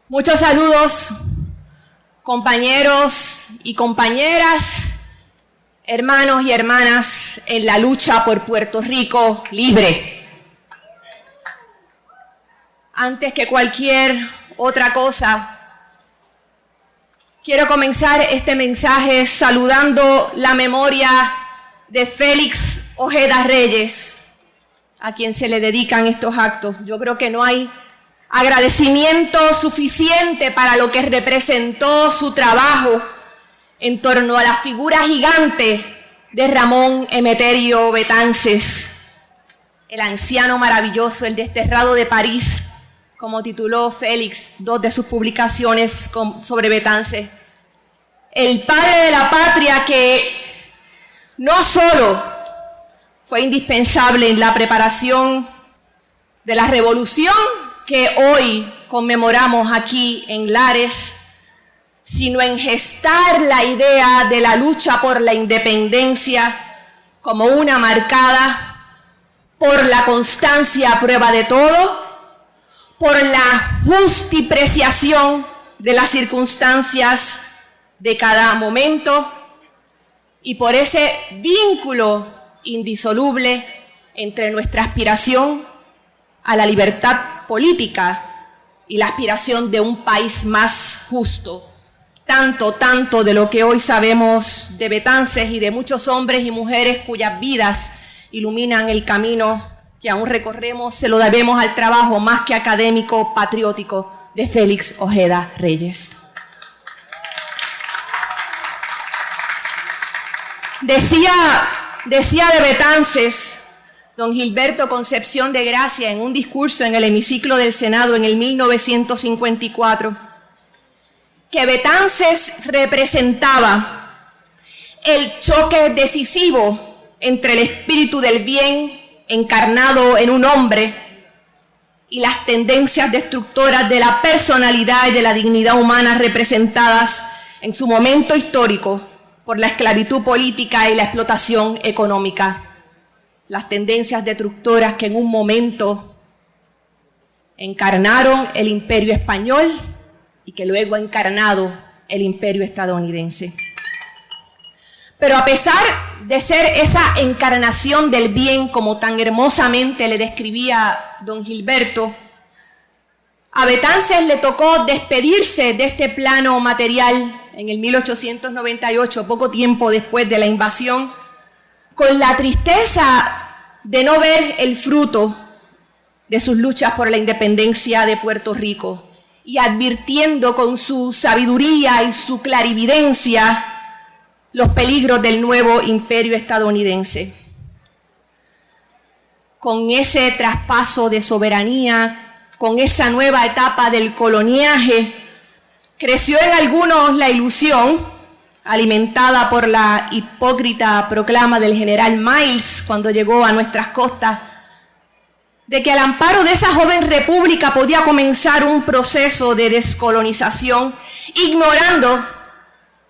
Muchos saludos, compañeros y compañeras, hermanos y hermanas en la lucha por Puerto Rico libre. Antes que cualquier otra cosa, quiero comenzar este mensaje saludando la memoria de Félix Ojeda Reyes, a quien se le dedican estos actos. Yo creo que no hay agradecimiento suficiente para lo que representó su trabajo en torno a la figura gigante de Ramón Emeterio Betances, el anciano maravilloso, el desterrado de París, como tituló Félix dos de sus publicaciones sobre Betances. El padre de la patria que no solo fue indispensable en la preparación de la revolución que hoy conmemoramos aquí en Lares, sino en gestar la idea de la lucha por la independencia como una marcada por la constancia a prueba de todo, por la justipreciación de las circunstancias de cada momento y por ese vínculo indisoluble entre nuestra aspiración a la libertad política y la aspiración de un país más justo. Tanto de lo que hoy sabemos de Betances y de muchos hombres y mujeres cuyas vidas iluminan el camino que aún recorremos, se lo debemos al trabajo más que académico, patriótico de Félix Ojeda Reyes. Decía de Betances don Gilberto Concepción de Gracia en un discurso en el hemiciclo del Senado en el 1954, que Betances representaba el choque decisivo entre el espíritu del bien encarnado en un hombre y las tendencias destructoras de la personalidad y de la dignidad humana representadas en su momento histórico por la esclavitud política y la explotación económica. Las tendencias destructoras que en un momento encarnaron el imperio español y que luego ha encarnado el imperio estadounidense. Pero a pesar de ser esa encarnación del bien, como tan hermosamente le describía don Gilberto, a Betances le tocó despedirse de este plano material en el 1898, poco tiempo después de la invasión, con la tristeza de no ver el fruto de sus luchas por la independencia de Puerto Rico y advirtiendo con su sabiduría y su clarividencia los peligros del nuevo imperio estadounidense. Con ese traspaso de soberanía, con esa nueva etapa del coloniaje, creció en algunos la ilusión, alimentada por la hipócrita proclama del general Miles cuando llegó a nuestras costas, de que al amparo de esa joven república podía comenzar un proceso de descolonización, ignorando,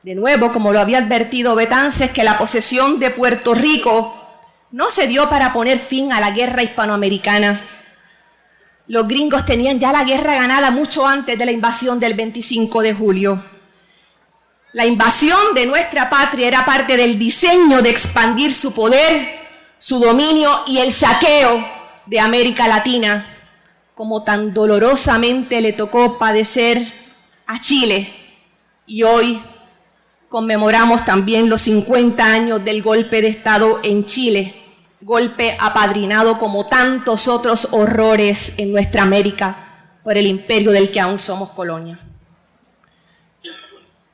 de nuevo, como lo había advertido Betances, que la posesión de Puerto Rico no se dio para poner fin a la guerra hispanoamericana. Los gringos tenían ya la guerra ganada mucho antes de la invasión del 25 de julio. La invasión de nuestra patria era parte del diseño de expandir su poder, su dominio y el saqueo de América Latina, como tan dolorosamente le tocó padecer a Chile. Y hoy conmemoramos también los 50 años del golpe de Estado en Chile, golpe apadrinado como tantos otros horrores en nuestra América por el imperio del que aún somos colonia.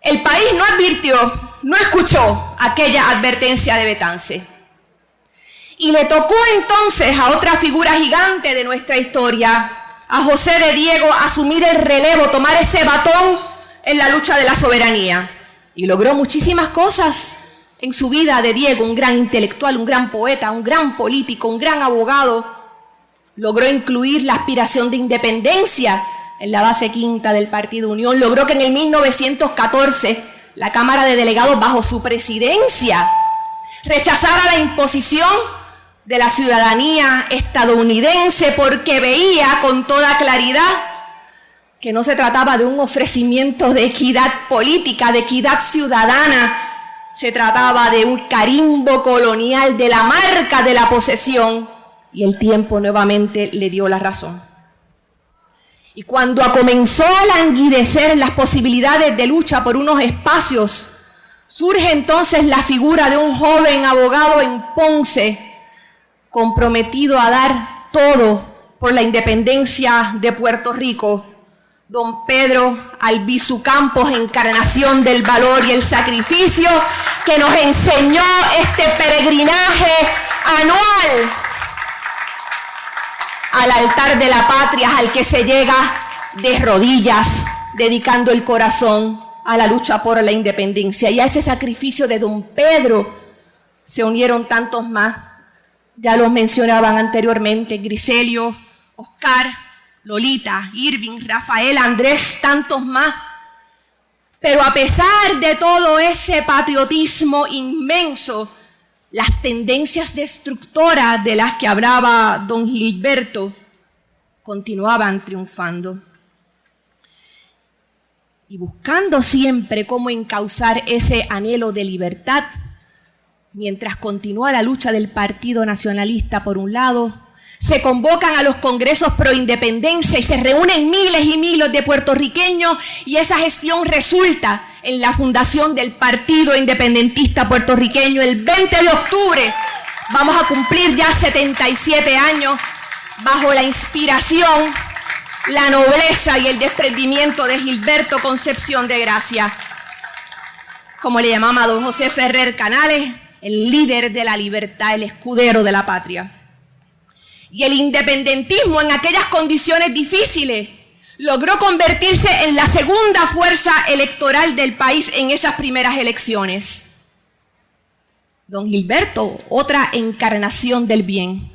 El país no advirtió, no escuchó aquella advertencia de Betances. Y le tocó entonces a otra figura gigante de nuestra historia, a José de Diego, asumir el relevo, tomar ese batón en la lucha de la soberanía. Y logró muchísimas cosas en su vida de Diego, un gran intelectual, un gran poeta, un gran político, un gran abogado. Logró incluir la aspiración de independencia en la base quinta del Partido Unión, logró que en el 1914 la Cámara de Delegados, bajo su presidencia, rechazara la imposición de la ciudadanía estadounidense porque veía con toda claridad que no se trataba de un ofrecimiento de equidad política, de equidad ciudadana, se trataba de un carimbo colonial, de la marca de la posesión, y el tiempo nuevamente le dio la razón. Y cuando comenzó a languidecer las posibilidades de lucha por unos espacios, surge entonces la figura de un joven abogado en Ponce, comprometido a dar todo por la independencia de Puerto Rico, don Pedro Albizu Campos, encarnación del valor y el sacrificio, que nos enseñó este peregrinaje anual al altar de la patria, al que se llega de rodillas, dedicando el corazón a la lucha por la independencia. Y a ese sacrificio de don Pedro se unieron tantos más. Ya los mencionaban anteriormente: Griselio, Oscar, Lolita, Irving, Rafael, Andrés, tantos más. Pero a pesar de todo ese patriotismo inmenso, las tendencias destructoras de las que hablaba don Gilberto continuaban triunfando. Y buscando siempre cómo encauzar ese anhelo de libertad, mientras continúa la lucha del Partido Nacionalista por un lado, se convocan a los congresos pro independencia y se reúnen miles y miles de puertorriqueños, y esa gestión resulta en la fundación del Partido Independentista Puertorriqueño el 20 de octubre. Vamos a cumplir ya 77 años bajo la inspiración, la nobleza y el desprendimiento de Gilberto Concepción de Gracia, como le llamaba don José Ferrer Canales, el líder de la libertad, el escudero de la patria. Y el independentismo, en aquellas condiciones difíciles, logró convertirse en la segunda fuerza electoral del país en esas primeras elecciones. Don Gilberto, otra encarnación del bien.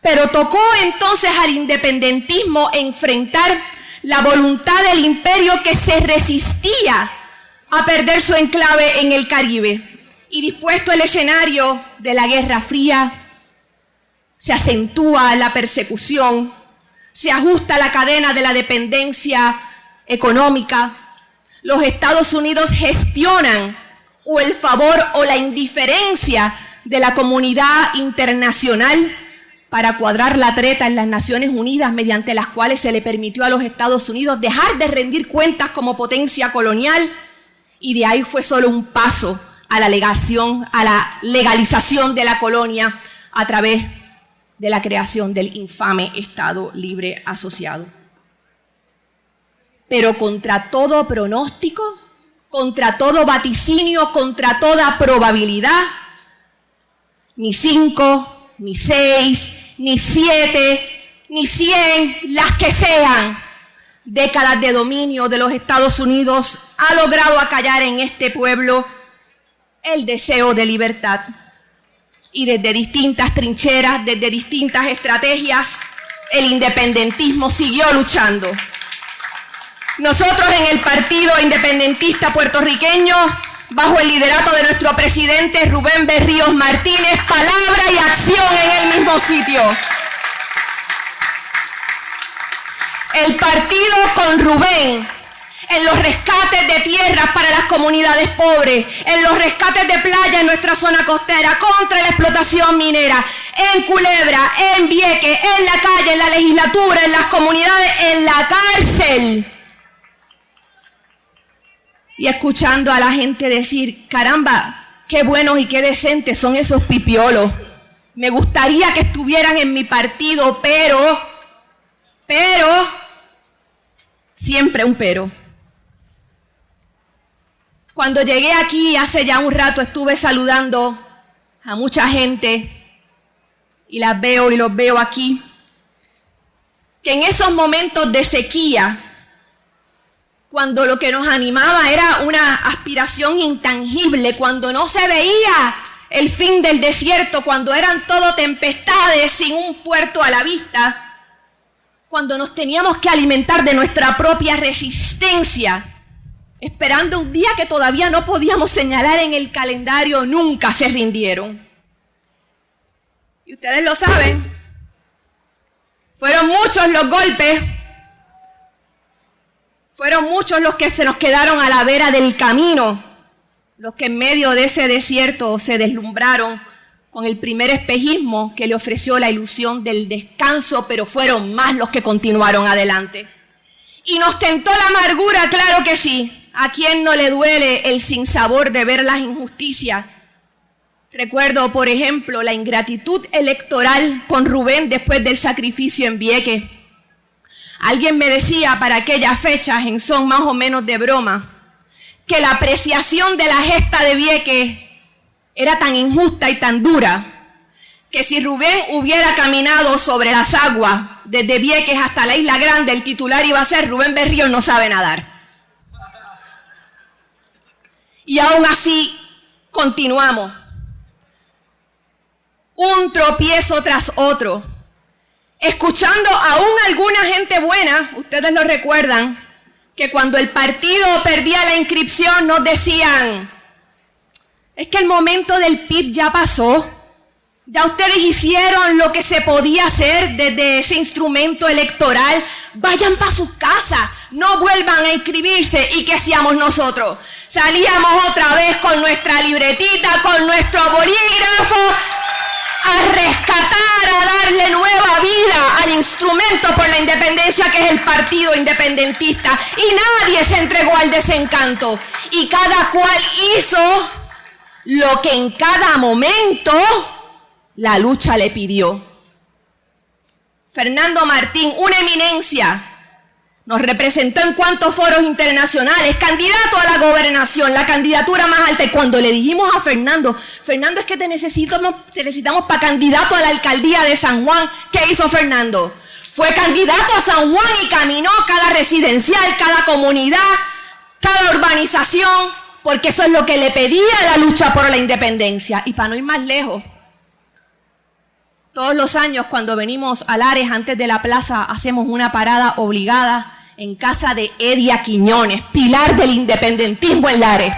Pero tocó entonces al independentismo enfrentar la voluntad del imperio, que se resistía a perder su enclave en el Caribe. Y dispuesto el escenario de la Guerra Fría, se acentúa la persecución, se ajusta la cadena de la dependencia económica. Los Estados Unidos gestionan o el favor o la indiferencia de la comunidad internacional para cuadrar la treta en las Naciones Unidas, mediante las cuales se le permitió a los Estados Unidos dejar de rendir cuentas como potencia colonial, y de ahí fue solo un paso a la legalización de la colonia a través de la creación del infame Estado Libre Asociado. Pero contra todo pronóstico, contra todo vaticinio, contra toda probabilidad, ni 5, ni 6, ni 7, ni 100, las que sean, décadas de dominio de los Estados Unidos ha logrado acallar en este pueblo el deseo de libertad. Y desde distintas trincheras, desde distintas estrategias, el independentismo siguió luchando. Nosotros en el Partido Independentista Puertorriqueño, bajo el liderato de nuestro presidente Rubén Berríos Martínez, palabra y acción en el mismo sitio. El partido con Rubén en los rescates de tierras para las comunidades pobres, en los rescates de playa en nuestra zona costera, contra la explotación minera, en Culebra, en Vieques, en la calle, en la legislatura, en las comunidades, en la cárcel. Y escuchando a la gente decir: caramba, qué buenos y qué decentes son esos pipiolos. Me gustaría que estuvieran en mi partido, pero, siempre un pero. Cuando llegué aquí hace ya un rato, estuve saludando a mucha gente y las veo y los veo aquí, que en esos momentos de sequía, cuando lo que nos animaba era una aspiración intangible, cuando no se veía el fin del desierto, cuando eran todo tempestades sin un puerto a la vista, cuando nos teníamos que alimentar de nuestra propia resistencia, esperando un día que todavía no podíamos señalar en el calendario, nunca se rindieron. Y ustedes lo saben, fueron muchos los golpes, fueron muchos los que se nos quedaron a la vera del camino, los que en medio de ese desierto se deslumbraron con el primer espejismo que le ofreció la ilusión del descanso, pero fueron más los que continuaron adelante. Y nos tentó la amargura, claro que sí. ¿A quién no le duele el sinsabor de ver las injusticias? Recuerdo, por ejemplo, la ingratitud electoral con Rubén después del sacrificio en Vieques. Alguien me decía para aquellas fechas, en son más o menos de broma, que la apreciación de la gesta de Vieques era tan injusta y tan dura, que si Rubén hubiera caminado sobre las aguas desde Vieques hasta la Isla Grande, el titular iba a ser Rubén Berríos no sabe nadar. Y aún así, continuamos. Un tropiezo tras otro. Escuchando aún alguna gente buena, ustedes lo recuerdan, que cuando el partido perdía la inscripción nos decían, es que el momento del PIB ya pasó, ya ustedes hicieron lo que se podía hacer desde ese instrumento electoral, vayan para sus casas, no vuelvan a inscribirse. ¿Y qué hacíamos nosotros? Salíamos otra vez con nuestra libretita, con nuestro bolígrafo, a rescatar, a darle nueva vida al instrumento por la independencia que es el partido independentista. Y nadie se entregó al desencanto. Y cada cual hizo lo que en cada momento la lucha le pidió. Fernando Martín, una eminencia, nos representó en cuantos foros internacionales, candidato a la gobernación, la candidatura más alta. Y cuando le dijimos a Fernando, es que te necesitamos para candidato a la alcaldía de San Juan, ¿qué hizo Fernando? Fue candidato a San Juan y caminó cada residencial, cada comunidad, cada urbanización, porque eso es lo que le pedía la lucha por la independencia. Y para no ir más lejos, todos los años cuando venimos a Lares, antes de la plaza, hacemos una parada obligada en casa de Edia Quiñones, pilar del independentismo en Lares.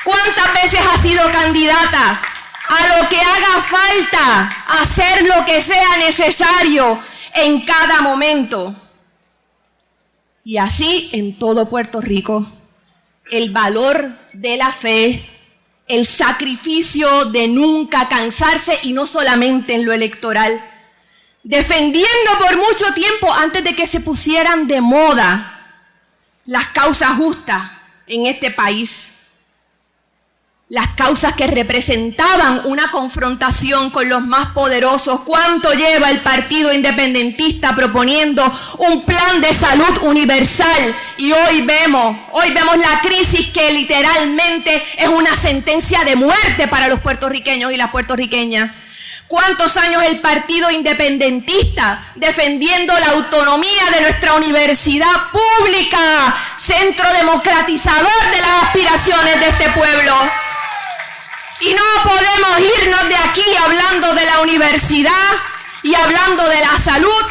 ¿Cuántas veces ha sido candidata a lo que haga falta, a hacer lo que sea necesario en cada momento? Y así en todo Puerto Rico, el valor de la fe, el sacrificio de nunca cansarse, y no solamente en lo electoral, defendiendo por mucho tiempo, antes de que se pusieran de moda, las causas justas en este país. Las causas que representaban una confrontación con los más poderosos. ¿Cuánto lleva el partido independentista proponiendo un plan de salud universal? Y hoy vemos la crisis que literalmente es una sentencia de muerte para los puertorriqueños y las puertorriqueñas. ¿Cuántos años el partido independentista defendiendo la autonomía de nuestra universidad pública, centro democratizador de las aspiraciones de este pueblo? Y no podemos irnos de aquí hablando de la universidad y hablando de la salud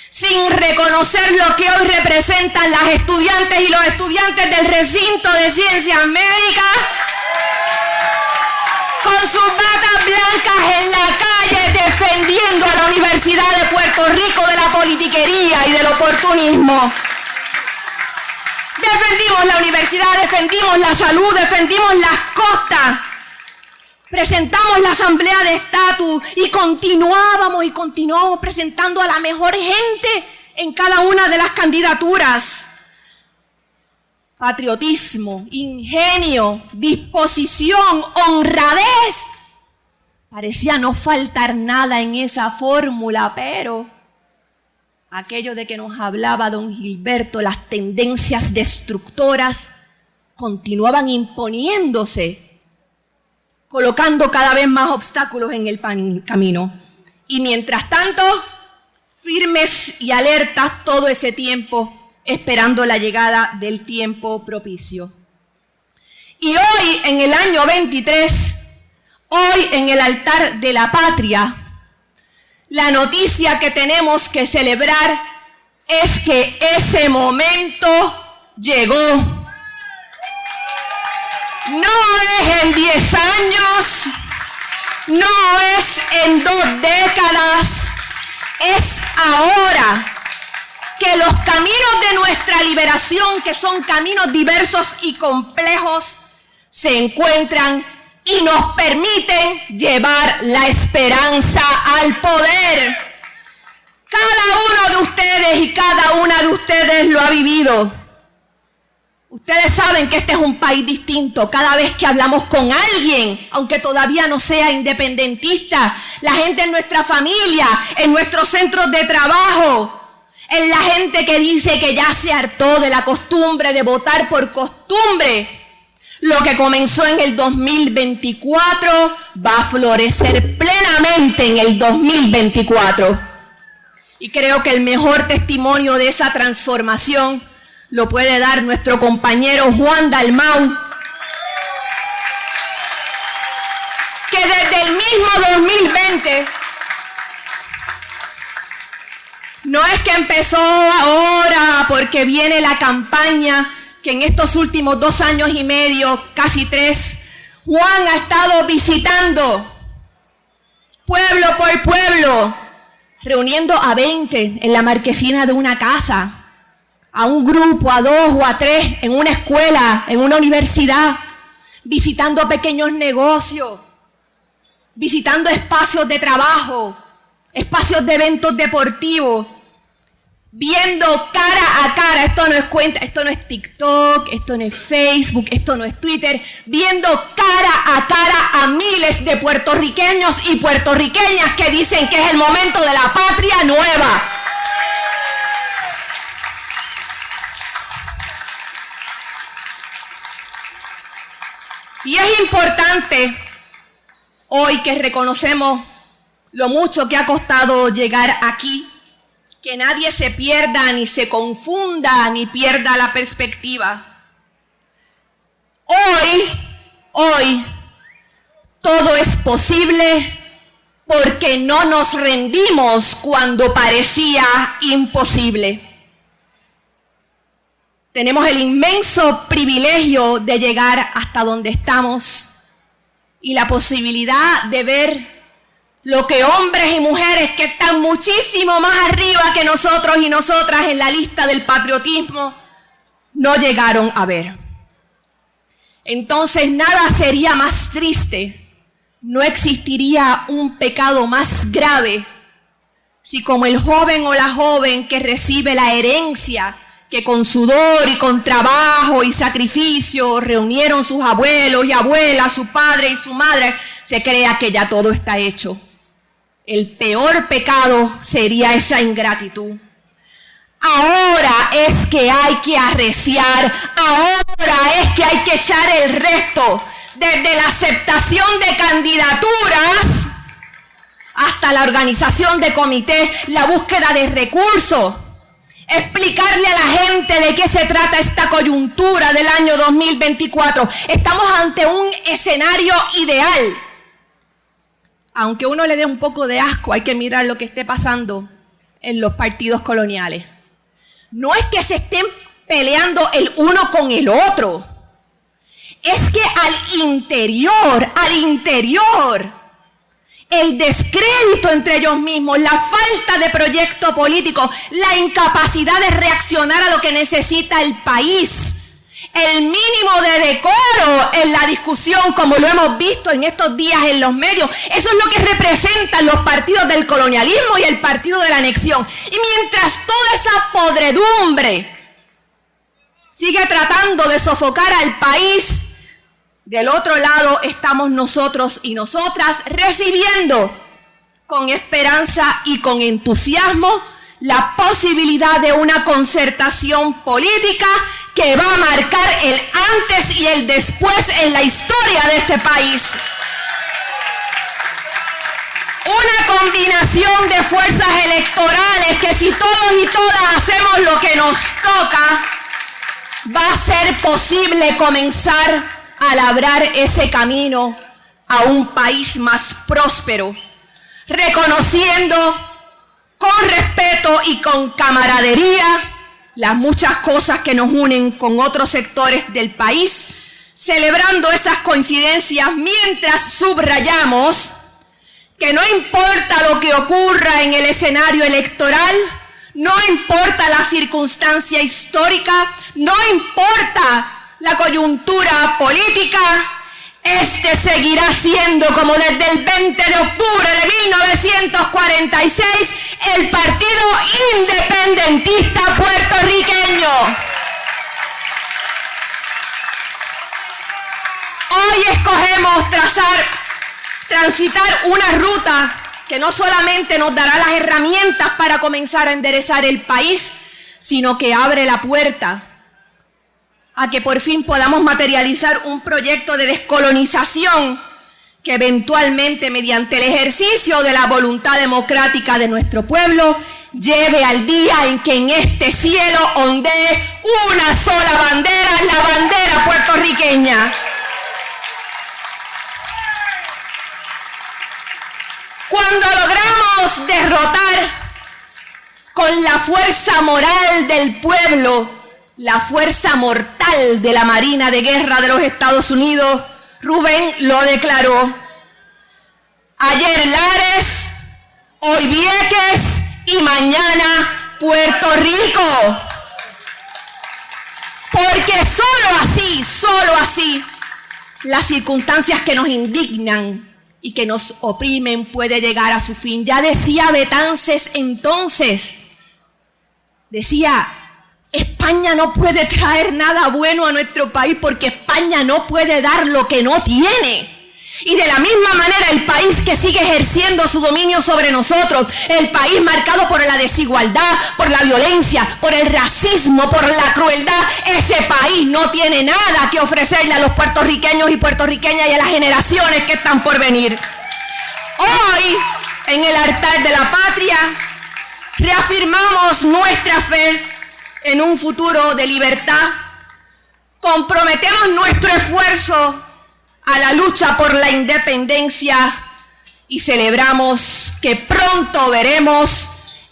sin reconocer lo que hoy representan las estudiantes y los estudiantes del recinto de ciencias médicas, con sus batas blancas en la calle defendiendo a la Universidad de Puerto Rico de la politiquería y del oportunismo. Defendimos la universidad, defendimos la salud, defendimos las costas, presentamos la asamblea de estatus y continuamos presentando a la mejor gente en cada una de las candidaturas. Patriotismo, ingenio, disposición, honradez. Parecía no faltar nada en esa fórmula, pero aquello de que nos hablaba don Gilberto, las tendencias destructoras continuaban imponiéndose, colocando cada vez más obstáculos en el camino. Y mientras tanto, firmes y alertas todo ese tiempo, esperando la llegada del tiempo propicio. Y hoy, en el año 23, hoy en el altar de la patria, la noticia que tenemos que celebrar es que ese momento llegó. No es en 10 años, no es en 2 décadas, es ahora. que los caminos de nuestra liberación, que son caminos diversos y complejos, se encuentran y nos permiten llevar la esperanza al poder. Cada uno de ustedes y cada una de ustedes lo ha vivido. Ustedes saben que este es un país distinto. Cada vez que hablamos con alguien, aunque todavía no sea independentista, la gente en nuestra familia, en nuestros centros de trabajo, en la gente que dice que ya se hartó de la costumbre de votar por costumbre, lo que comenzó en el 2024 va a florecer plenamente en el 2024. Y creo que el mejor testimonio de esa transformación lo puede dar nuestro compañero Juan Dalmau, que desde el mismo 2020, no es que empezó ahora porque viene la campaña, que en estos últimos 2 años y medio, casi 3, Juan ha estado visitando pueblo por pueblo, reuniendo a 20 en la marquesina de una casa, a un grupo, a 2 o a 3, en una escuela, en una universidad, visitando pequeños negocios, visitando espacios de trabajo, espacios de eventos deportivos, viendo cara a cara, esto no es cuenta, esto no es TikTok, esto no es Facebook, esto no es Twitter, viendo cara a miles de puertorriqueños y puertorriqueñas que dicen que es el momento de la patria nueva. Y es importante hoy que reconocemos lo mucho que ha costado llegar aquí, que nadie se pierda, ni se confunda, ni pierda la perspectiva. Hoy, todo es posible porque no nos rendimos cuando parecía imposible. Tenemos el inmenso privilegio de llegar hasta donde estamos y la posibilidad de ver lo que hombres y mujeres que están muchísimo más arriba que nosotros y nosotras en la lista del patriotismo no llegaron a ver. Entonces nada sería más triste, no existiría un pecado más grave si como el joven o la joven que recibe la herencia que con sudor y con trabajo y sacrificio reunieron sus abuelos y abuelas, su padre y su madre, se crea que ya todo está hecho. El peor pecado sería esa ingratitud. Ahora es que hay que arreciar, ahora es que hay que echar el resto, desde la aceptación de candidaturas hasta la organización de comités, la búsqueda de recursos, explicarle a la gente de qué se trata esta coyuntura del año 2024. Estamos ante un escenario ideal. Aunque uno le dé un poco de asco, hay que mirar lo que esté pasando en los partidos coloniales. No es que se estén peleando el uno con el otro. Es que al interior, el descrédito entre ellos mismos, la falta de proyecto político, la incapacidad de reaccionar a lo que necesita el país, el mínimo de decoro en la discusión, como lo hemos visto en estos días en los medios, eso es lo que representan los partidos del colonialismo y el partido de la anexión. Y mientras toda esa podredumbre sigue tratando de sofocar al país, del otro lado estamos nosotros y nosotras recibiendo con esperanza y con entusiasmo la posibilidad de una concertación política que va a marcar el antes y el después en la historia de este país. Una combinación de fuerzas electorales que si todos y todas hacemos lo que nos toca, va a ser posible comenzar a labrar ese camino a un país más próspero, reconociendo con respeto y con camaradería las muchas cosas que nos unen con otros sectores del país, celebrando esas coincidencias mientras subrayamos que no importa lo que ocurra en el escenario electoral, no importa la circunstancia histórica, no importa la coyuntura política, este seguirá siendo, como desde el 20 de octubre de 1946, el Partido Independentista Puertorriqueño. Hoy escogemos transitar una ruta que no solamente nos dará las herramientas para comenzar a enderezar el país, sino que abre la puerta a que por fin podamos materializar un proyecto de descolonización que eventualmente, mediante el ejercicio de la voluntad democrática de nuestro pueblo, lleve al día en que en este cielo ondee una sola bandera, la bandera puertorriqueña. Cuando logramos derrotar con la fuerza moral del pueblo, la fuerza mortal de la Marina de Guerra de los Estados Unidos, Rubén lo declaró. Ayer Lares, hoy Vieques y mañana Puerto Rico. Porque solo así, las circunstancias que nos indignan y que nos oprimen puede llegar a su fin. Ya decía Betances entonces, decía, España no puede traer nada bueno a nuestro país porque España no puede dar lo que no tiene. Y de la misma manera el país que sigue ejerciendo su dominio sobre nosotros, el país marcado por la desigualdad, por la violencia, por el racismo, por la crueldad, ese país no tiene nada que ofrecerle a los puertorriqueños y puertorriqueñas y a las generaciones que están por venir. Hoy, en el altar de la patria, reafirmamos nuestra fe en un futuro de libertad, comprometemos nuestro esfuerzo a la lucha por la independencia y celebramos que pronto veremos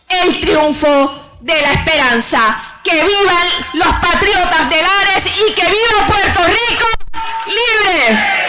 el triunfo de la esperanza. ¡Que vivan los patriotas de Lares y que viva Puerto Rico libre!